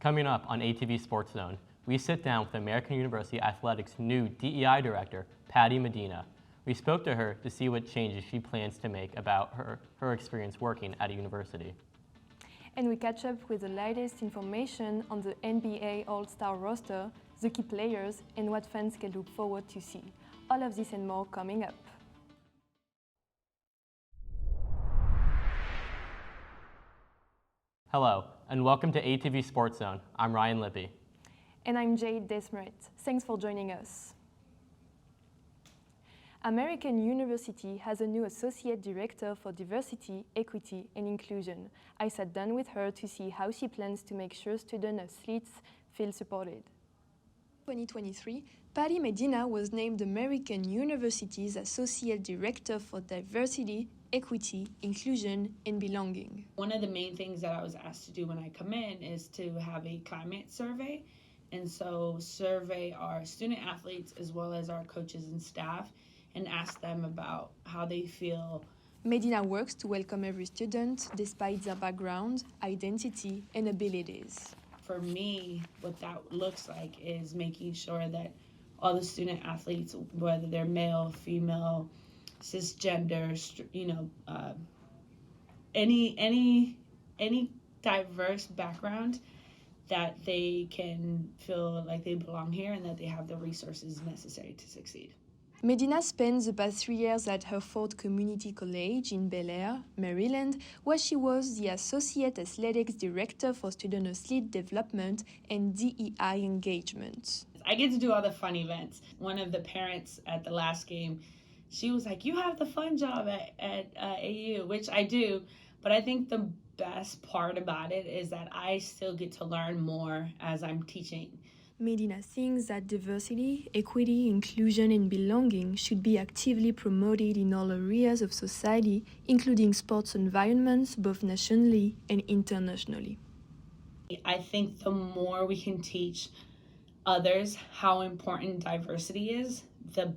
Coming up on ATV SportsZone, we sit down with American University Athletics' new DEI director, Patty Medina. We spoke to her to see what changes she plans to make about her experience working at a university. And we catch up with the latest information on the NBA All-Star roster, the key players, and what fans can look forward to see. All of this and more coming up. Hello, and welcome to ATV SportsZone. I'm Ryan Lippe. And I'm Jade, Desmaret. Thanks for joining us. American University has a new Associate Director for Diversity, Equity, and Inclusion. I sat down with her to see how she plans to make sure student-athletes feel supported. 2023, Patty Medina was named American University's Associate Director for Diversity, Equity, Inclusion, and Belonging. One of the main things that I was asked to do when I come in is to have a climate survey. And so survey our student athletes as well as our coaches and staff and ask them about how they feel. Medina works to welcome every student despite their background, identity, and abilities. For me, what that looks like is making sure that all the student athletes, whether they're male, female, cisgender, any diverse background, that they can feel like they belong here and that they have the resources necessary to succeed. Medina spent the past 3 years at Hereford Community College in Bel Air, Maryland, where she was the Associate Athletics Director for Student-Athlete Development and DEI Engagement. I get to do all the fun events. One of the parents at the last game, she was like, "You have the fun job at AU," which I do, but I think the best part about it is that I still get to learn more as I'm teaching. Medina thinks that diversity, equity, inclusion, and belonging should be actively promoted in all areas of society, including sports environments, both nationally and internationally. I think the more we can teach others how important diversity is, the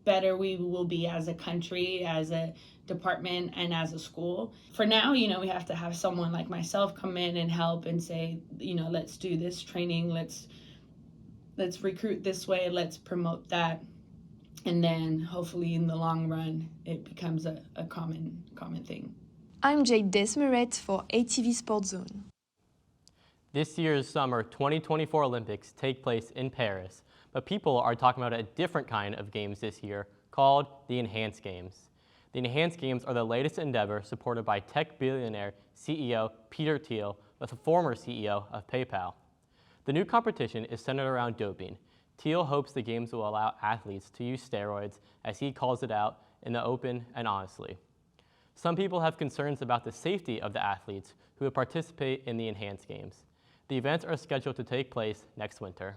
better we will be as a country, as a department, and as a school. For now, we have to have someone like myself come in and help and say, let's do this training, let's recruit this way, let's promote that, and then hopefully in the long run it becomes a common thing. I'm Jade, Desmaret for ATV SportsZone. This year's summer 2024 Olympics take place in Paris, but people are talking about a different kind of games this year called the Enhanced Games. The Enhanced Games are the latest endeavor supported by tech billionaire CEO Peter Thiel, with a former CEO of PayPal. The new competition is centered around doping. Thiel hopes the games will allow athletes to use steroids, as he calls it out, in the open and honestly. Some people have concerns about the safety of the athletes who would participate in the Enhanced Games. The events are scheduled to take place next winter.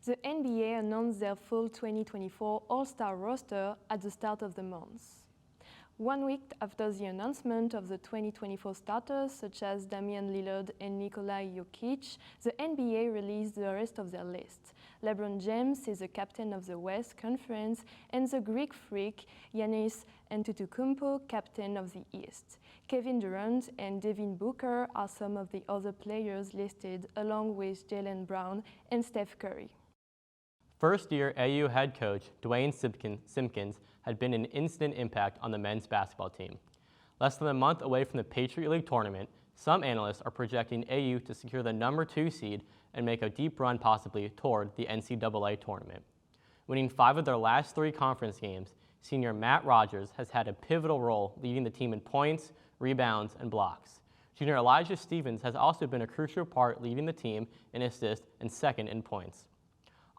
The NBA announced their full 2024 All-Star roster at the start of the month. 1 week after the announcement of the 2024 starters, such as Damian Lillard and Nikola Jokic, the NBA released the rest of their list. LeBron James is the captain of the West Conference, and the Greek freak Giannis Antetokounmpo, captain of the East. Kevin Durant and Devin Booker are some of the other players listed, along with Jaylen Brown and Steph Curry. First-year AU head coach Dwayne Simpkins had been an instant impact on the men's basketball team. Less than a month away from the Patriot League tournament, some analysts are projecting AU to secure the #2 seed and make a deep run possibly toward the NCAA tournament. Winning 5 of their last 3 conference games, senior Matt Rogers has had a pivotal role leading the team in points, rebounds, and blocks. Junior Elijah Stevens has also been a crucial part leading the team in assists and second in points.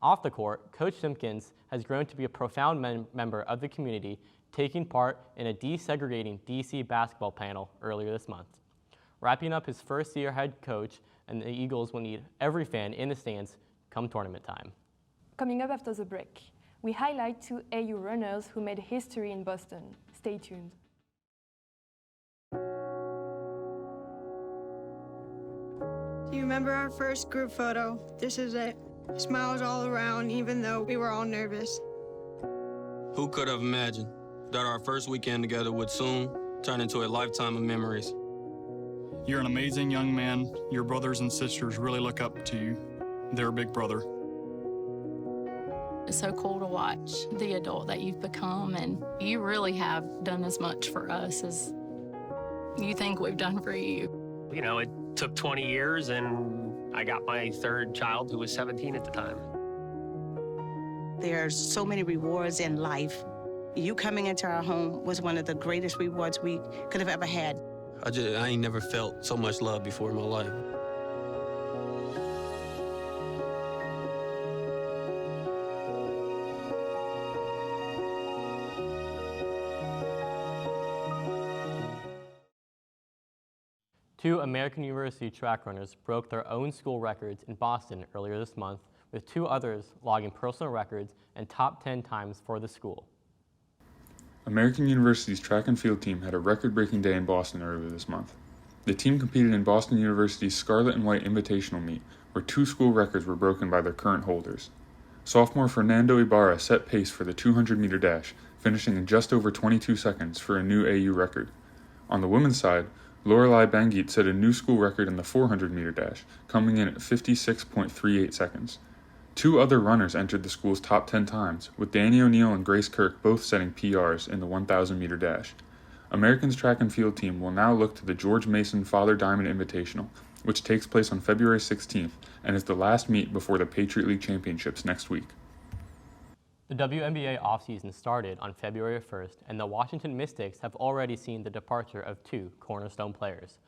Off the court, Coach Simpkins has grown to be a profound member of the community, taking part in a desegregating DC basketball panel earlier this month. Wrapping up his first year head coach, and the Eagles will need every fan in the stands come tournament time. Coming up after the break, we highlight 2 AU runners who made history in Boston. Stay tuned. Do you remember our first group photo? This is it. Smiles all around, even though we were all nervous. Who could have imagined that our first weekend together would soon turn into a lifetime of memories? You're an amazing young man. Your brothers and sisters really look up to you. They're a big brother. It's so cool to watch the adult that you've become, and you really have done as much for us as you think we've done for you. You know, it took 20 years, and I got my third child, who was 17 at the time. There's so many rewards in life. You coming into our home was one of the greatest rewards we could have ever had. I ain't never felt so much love before in my life. Two American University track runners broke their own school records in Boston earlier this month, with two others logging personal records and top 10 times for the school. American University's track and field team had a record-breaking day in Boston earlier this month. The team competed in Boston University's Scarlet and White Invitational Meet, where two school records were broken by their current holders. Sophomore Fernando Ibarra set pace for the 200-meter dash, finishing in just over 22 seconds for a new AU record. On the women's side, Lorelei Bangeet set a new school record in the 400-meter dash, coming in at 56.38 seconds. Two other runners entered the school's top 10 times, with Danny O'Neill and Grace Kirk both setting PRs in the 1,000-meter dash. American's track and field team will now look to the George Mason Father Diamond Invitational, which takes place on February 16th and is the last meet before the Patriot League Championships next week. The WNBA offseason started on February 1st, and the Washington Mystics have already seen the departure of two cornerstone players.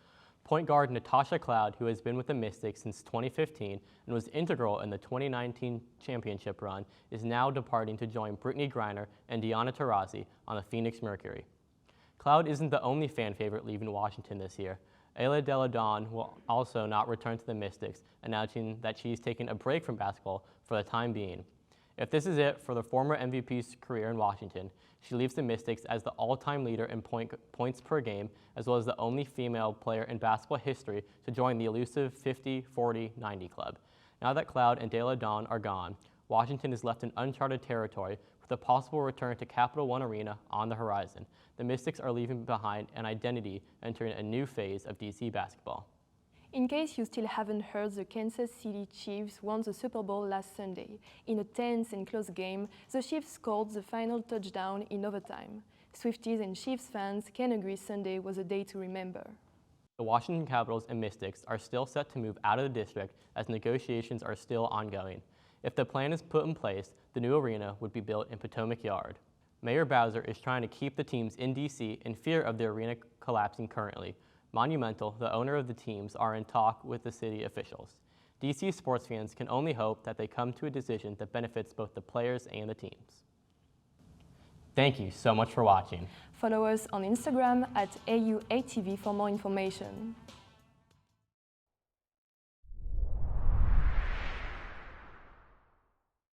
Point guard Natasha Cloud, who has been with the Mystics since 2015 and was integral in the 2019 championship run, is now departing to join Brittany Griner and Deonna Taurasi on the Phoenix Mercury. Cloud isn't the only fan favorite leaving Washington this year. Ayla Deladon will also not return to the Mystics, announcing that she's taking a break from basketball for the time being. If this is it for the former MVP's career in Washington, she leaves the Mystics as the all-time leader in points per game, as well as the only female player in basketball history to join the elusive 50-40-90 club. Now that Cloud and Deladon are gone, Washington is left in uncharted territory with a possible return to Capital One Arena on the horizon. The Mystics are leaving behind an identity, entering a new phase of DC basketball. In case you still haven't heard, the Kansas City Chiefs won the Super Bowl last Sunday. In a tense and close game, the Chiefs scored the final touchdown in overtime. Swifties and Chiefs fans can agree Sunday was a day to remember. The Washington Capitals and Mystics are still set to move out of the district as negotiations are still ongoing. If the plan is put in place, the new arena would be built in Potomac Yard. Mayor Bowser is trying to keep the teams in D.C. in fear of the arena collapsing currently. Monumental, the owner of the teams, are in talk with the city officials. DC sports fans can only hope that they come to a decision that benefits both the players and the teams. Thank you so much for watching. Follow us on Instagram at AUATV for more information.